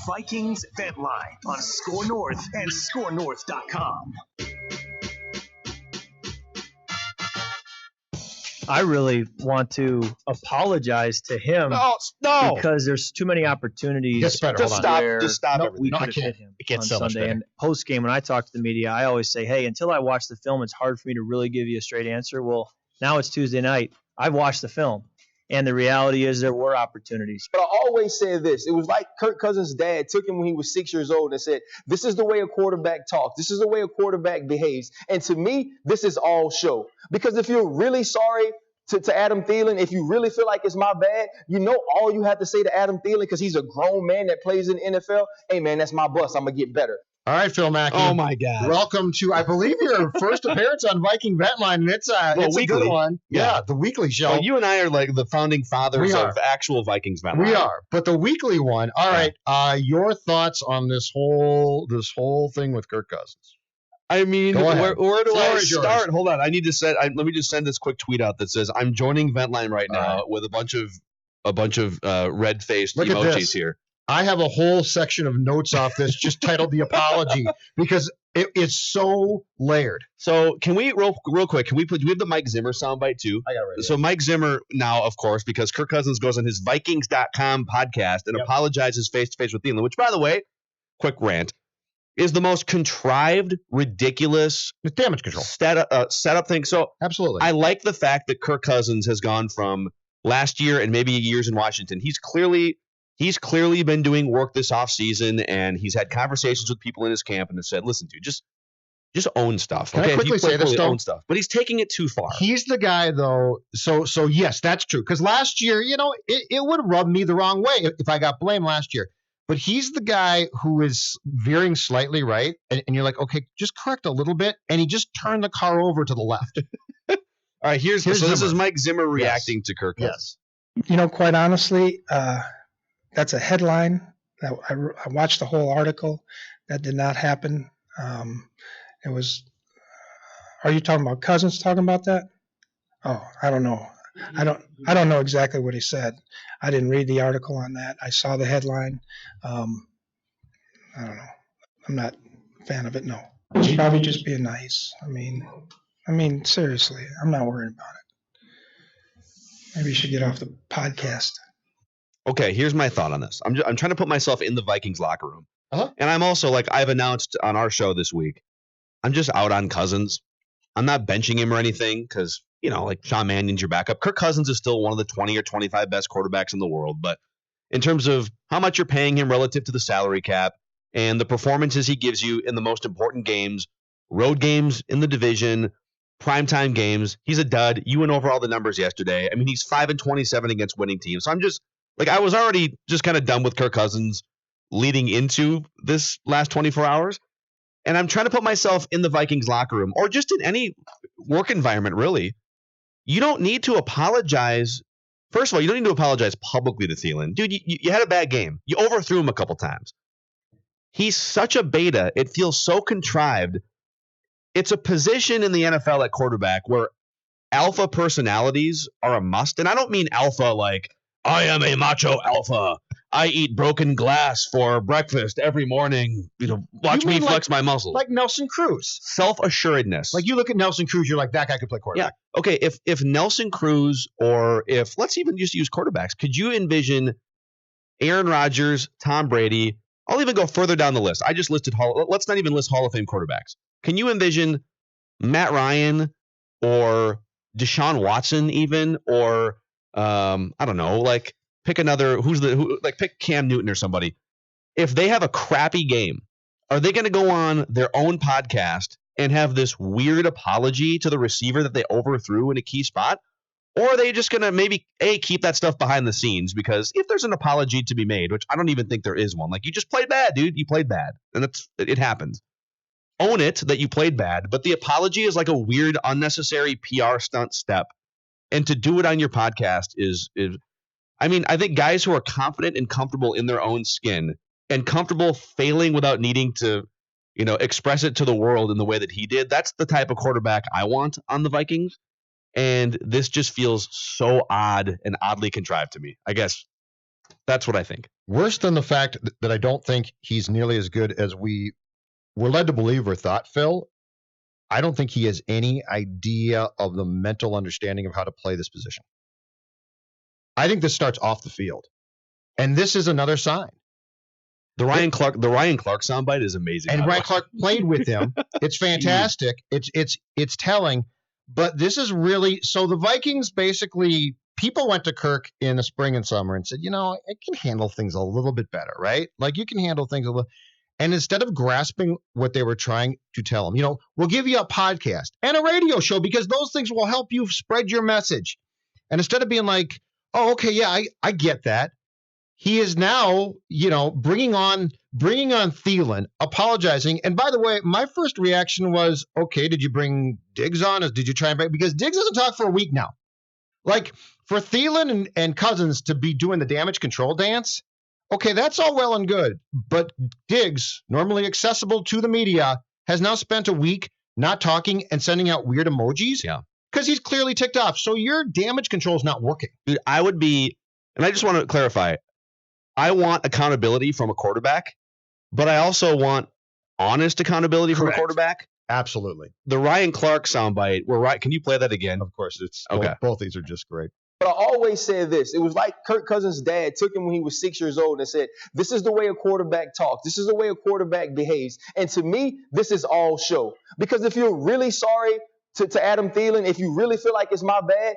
Vikings Ventline on Score North and ScoreNorth.com. I really want to apologize to him. No. Because there's too many opportunities. Just stop everything. We could have hit him on Sunday. And post game, when I talk to the media, I always say, hey, until I watch the film, it's hard for me to really give you a straight answer. Well, now it's Tuesday night. I've watched the film. And the reality is there were opportunities. But I always say this. It was like Kirk Cousins' dad took him when he was 6 years old and said, this is the way a quarterback talks. This is the way a quarterback behaves. And to me, this is all show. Because if you're really sorry to Adam Thielen, if you really feel like it's my bad, you know all you have to say to Adam Thielen, because he's a grown man that plays in the NFL, hey, man, that's my bus. I'm going to get better. All right, Phil Mackey. Oh, my God. Welcome to, I believe, your first appearance on Viking Ventline, and it's a good one. Yeah, the weekly show. Well, you and I are like the founding fathers of actual Vikings Ventline. We are, but the weekly one. All right, your thoughts on this whole thing with Kirk Cousins? I mean, where do I start? Yours. Hold on. I need to let me just send this quick tweet out that says, I'm joining Ventline right now with a bunch of red-faced emojis here. I have a whole section of notes off this just titled The Apology because it's so layered. So can we, real quick, do we have the Mike Zimmer soundbite too? I got it right So Mike Zimmer now, of course, because Kirk Cousins goes on his Vikings.com podcast and apologizes face-to-face with Thielen, which, by the way, quick rant, is the most contrived, ridiculous damage control setup thing. So absolutely, I like the fact that Kirk Cousins has gone from last year and maybe years in Washington. He's clearly been doing work this offseason, and he's had conversations with people in his camp and have said, listen, dude, just own stuff. Can I quickly say this, own stuff. But he's taking it too far. He's the guy, though. So yes, that's true. Because last year, it would have rubbed me the wrong way if I got blamed last year. But he's the guy who is veering slightly right, and you're like, okay, just correct a little bit, and he just turned the car over to the left. All right, here's Zimmer. This is Mike Zimmer reacting to Kirk Cousins. Yes. Quite honestly, that's a headline. I watched the whole article. That did not happen. It was. Are you talking about Cousins talking about that? Oh, I don't know. I don't know exactly what he said. I didn't read the article on that. I saw the headline. I don't know. I'm not a fan of it. No, he's probably just being nice. I mean, seriously, I'm not worried about it. Maybe you should get off the podcast. Okay, here's my thought on this. I'm trying to put myself in the Vikings locker room, and I'm also like I've announced on our show this week. I'm just out on Cousins. I'm not benching him or anything because, like Sean Mannion's your backup. Kirk Cousins is still one of the 20 or 25 best quarterbacks in the world. But in terms of how much you're paying him relative to the salary cap and the performances he gives you in the most important games, road games in the division, primetime games, he's a dud. You went over all the numbers yesterday. I mean, he's 5-27 against winning teams. So I'm just like, I was already just kind of done with Kirk Cousins leading into this last 24 hours. And I'm trying to put myself in the Vikings locker room or just in any work environment, really. You don't need to apologize. First of all, you don't need to apologize publicly to Thielen. Dude, you had a bad game. You overthrew him a couple times. He's such a beta. It feels so contrived. It's a position in the NFL at quarterback where alpha personalities are a must. And I don't mean alpha like, I am a macho alpha. I eat broken glass for breakfast every morning. Watch me flex my muscles. Like Nelson Cruz. Self-assuredness. Like you look at Nelson Cruz, you're like, that guy could play quarterback. Yeah. Okay, if Nelson Cruz or if, let's even just use quarterbacks, could you envision Aaron Rodgers, Tom Brady? I'll even go further down the list. I just listed, let's not even list Hall of Fame quarterbacks. Can you envision Matt Ryan or Deshaun Watson even, or I don't know, like pick another, pick Cam Newton or somebody. If they have a crappy game, are they going to go on their own podcast and have this weird apology to the receiver that they overthrew in a key spot? Or are they just going to maybe, keep that stuff behind the scenes? Because if there's an apology to be made, which I don't even think there is one, like you just played bad, dude. You played bad. And it happens. Own it that you played bad. But the apology is like a weird, unnecessary PR stunt step. And to do it on your podcast is I think guys who are confident and comfortable in their own skin and comfortable failing without needing to, express it to the world in the way that he did, that's the type of quarterback I want on the Vikings. And this just feels so odd and oddly contrived to me. I guess That's what I think. Worse than the fact that I don't think he's nearly as good as we were led to believe or thought, Phil. I don't think he has any idea of the mental understanding of how to play this position. I think this starts off the field. And this is another sign. The Ryan Clark soundbite is amazing. And Ryan Clark played with him. It's fantastic. It's telling. But this is really so the Vikings basically people went to Kirk in the spring and summer and said, I can handle things a little bit better, right? Like you can handle things a little. And instead of grasping what they were trying to tell him, we'll give you a podcast and a radio show because those things will help you spread your message. And instead of being like, oh, okay, yeah, I get that. He is now, bringing on Thielen, apologizing. And by the way, my first reaction was, okay, did you bring Diggs on? Or did you try and break? Because Diggs hasn't talked for a week now. Like for Thielen and Cousins to be doing the damage control dance, okay, that's all well and good. But Diggs, normally accessible to the media, has now spent a week not talking and sending out weird emojis. Yeah. Because he's clearly ticked off. So your damage control is not working. Dude, I would be, and I just want to clarify, I want accountability from a quarterback, but I also want honest accountability from a quarterback. Absolutely. The Ryan Clark soundbite, can you play that again? Of course. It's okay. Both these are just great. But I always said this. It was like Kirk Cousins' dad took him when he was 6 years old and said, this is the way a quarterback talks. This is the way a quarterback behaves. And to me, this is all show. Because if you're really sorry to Adam Thielen, if you really feel like it's my bad,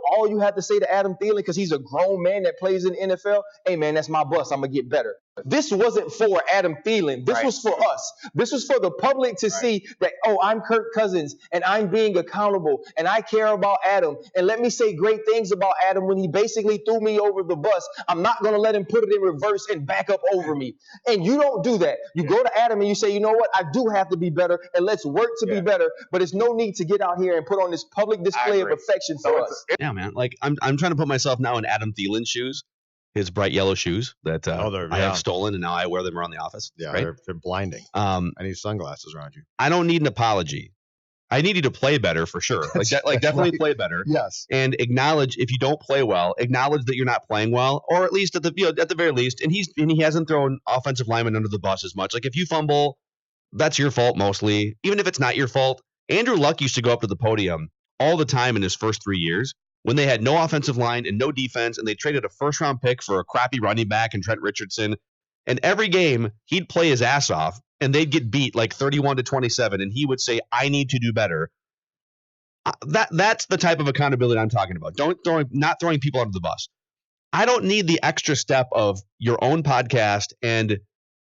all you have to say to Adam Thielen, because he's a grown man that plays in the NFL, hey, man, that's my bus. I'm going to get better. This wasn't for Adam Thielen. This was for us. This was for the public to see that, I'm Kirk Cousins, and I'm being accountable, and I care about Adam. And let me say great things about Adam when he basically threw me over the bus. I'm not going to let him put it in reverse and back up over me. And you don't do that. You go to Adam and you say, you know what? I do have to be better, and let's work to be better. But it's no need to get out here and put on this public display of affection for us. Yeah, man. Like, I'm trying to put myself now in Adam Thielen's shoes. His bright yellow shoes that I have stolen, and now I wear them around the office. Yeah, right? they're blinding. I need sunglasses around you. I don't need an apology. I need you to play better for sure. Definitely right. Play better. Yes. And acknowledge if you don't play well. Acknowledge that you're not playing well, or at least at the very least. And he hasn't thrown offensive linemen under the bus as much. Like if you fumble, that's your fault mostly. Even if it's not your fault. Andrew Luck used to go up to the podium all the time in his first 3 years. When they had no offensive line and no defense, and they traded a first-round pick for a crappy running back and Trent Richardson, and every game he'd play his ass off, and they'd get beat like 31-27, and he would say, "I need to do better." That's the type of accountability I'm talking about. Not throwing people under the bus. I don't need the extra step of your own podcast and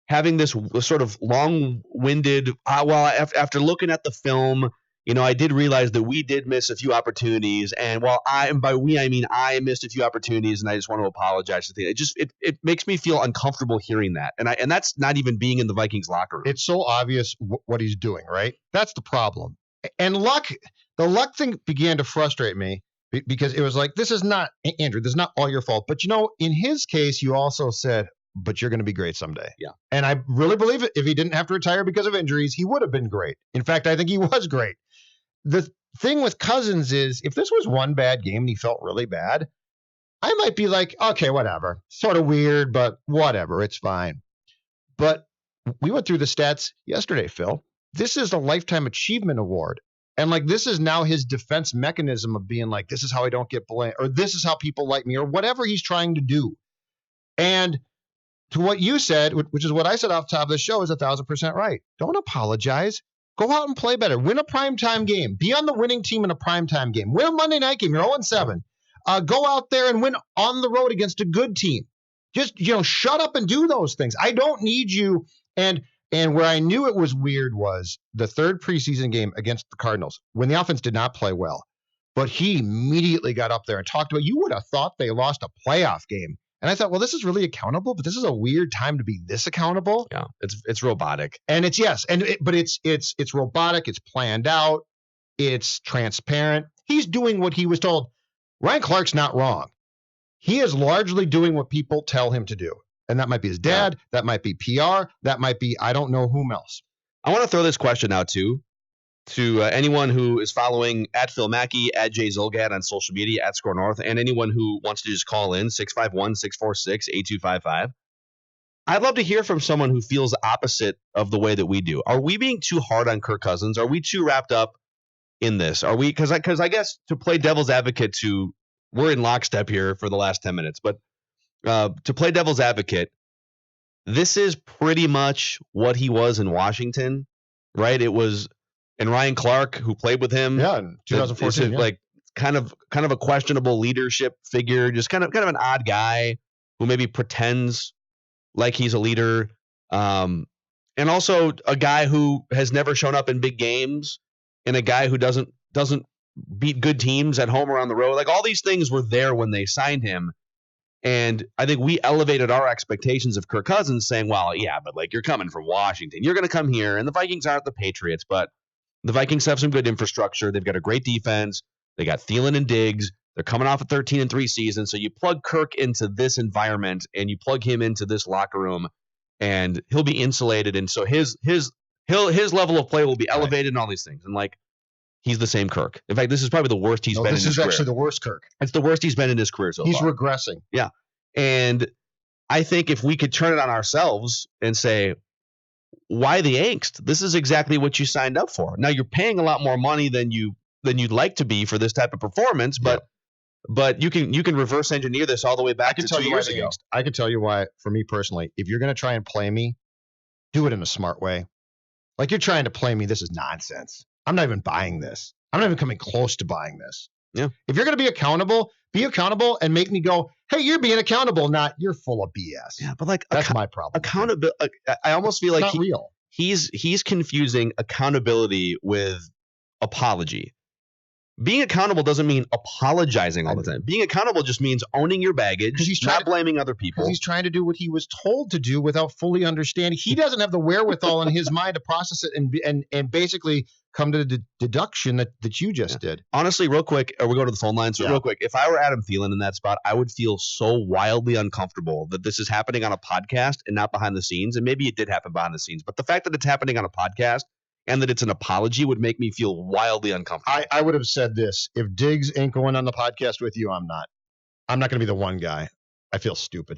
having this sort of long-winded. After looking at the film. I did realize that we did miss a few opportunities, and by we I mean I missed a few opportunities, and I just want to apologize to the it makes me feel uncomfortable hearing that, and that's not even being in the Vikings locker room. It's so obvious what he's doing, right? That's the problem. And the Luck thing began to frustrate me because it was like, this is not Andrew, this is not all your fault, but in his case, you also said, but you're going to be great someday. Yeah. And I really believe it. If he didn't have to retire because of injuries, he would have been great. In fact, I think he was great. The thing with Cousins is if this was one bad game and he felt really bad, I might be like, okay, whatever. Sort of weird, but whatever. It's fine. But we went through the stats yesterday, Phil. This is a Lifetime Achievement Award. And this is now his defense mechanism of being like, this is how I don't get blamed, or this is how people like me, or whatever he's trying to do. And to what you said, which is what I said off the top of the show, is 1,000% right. Don't apologize. Go out and play better. Win a primetime game. Be on the winning team in a primetime game. Win a Monday night game. You're 0-7. Go out there and win on the road against a good team. Just, shut up and do those things. I don't need you. And where I knew it was weird was the third preseason game against the Cardinals when the offense did not play well. But he immediately got up there and talked about, you would have thought they lost a playoff game. And I thought, well, this is really accountable, but this is a weird time to be this accountable. Yeah, it's robotic. And it's it's robotic. It's planned out. It's transparent. He's doing what he was told. Ryan Clark's not wrong. He is largely doing what people tell him to do. And that might be his dad. Yeah. That might be PR. That might be, I don't know whom else. I want to throw this question out too. to anyone who is following at Phil Mackey, at Jay Zolgad on social media, at Score North, and anyone who wants to just call in 651-646-8255. I'd love to hear from someone who feels opposite of the way that we do. Are we being too hard on Kirk Cousins? Are we too wrapped up in this? Are we? Because I guess to play devil's advocate, we're in lockstep here for the last 10 minutes, but to play devil's advocate, this is pretty much what he was in Washington, right? It was, and Ryan Clark, who played with him, in 2014, like kind of a questionable leadership figure, just kind of an odd guy who maybe pretends like he's a leader, and also a guy who has never shown up in big games, and a guy who doesn't beat good teams at home or on the road. Like, all these things were there when they signed him. And I think we elevated our expectations of Kirk Cousins, saying, well, yeah, but like, you're coming from Washington. You're going to come here, and the Vikings aren't the Patriots, but the Vikings have some good infrastructure. They've got a great defense. They got Thielen and Diggs. They're coming off a 13-3 season. So you plug Kirk into this environment and you plug him into this locker room, and he'll be insulated. And so his level of play will be elevated and all these things. And like, he's the same Kirk. In fact, this is probably the worst he's been in his career. This is actually the worst Kirk. It's the worst he's been in his career so far. He's regressing. Yeah. And I think if we could turn it on ourselves and say, why the angst? This is exactly what you signed up for. Now, you're paying a lot more money than you'd like to be for this type of performance, but you can reverse engineer this all the way back to 2 years ago. I can tell you why, for me personally, if you're going to try and play me, do it in a smart way. Like, you're trying to play me, this is nonsense. I'm not even buying this. I'm not even coming close to buying this. Yeah. If you're going to be accountable and make me go, hey, you're being accountable, not you're full of BS. Yeah, but like, that's my problem. Accountability. I almost feel like it's not real. He's confusing accountability with apology. Being accountable doesn't mean apologizing all the time. Being accountable just means owning your baggage, not blaming other people. Because he's trying to do what he was told to do without fully understanding. He doesn't have the wherewithal in his mind to process it and basically come to the deduction that you just did. Honestly, real quick, we'll go to the phone line. So real quick, if I were Adam Thielen in that spot, I would feel so wildly uncomfortable that this is happening on a podcast and not behind the scenes. And maybe it did happen behind the scenes, but the fact that it's happening on a podcast and that it's an apology would make me feel wildly uncomfortable. I would have said this. If Diggs ain't going on the podcast with you, I'm not. I'm not going to be the one guy. I feel stupid.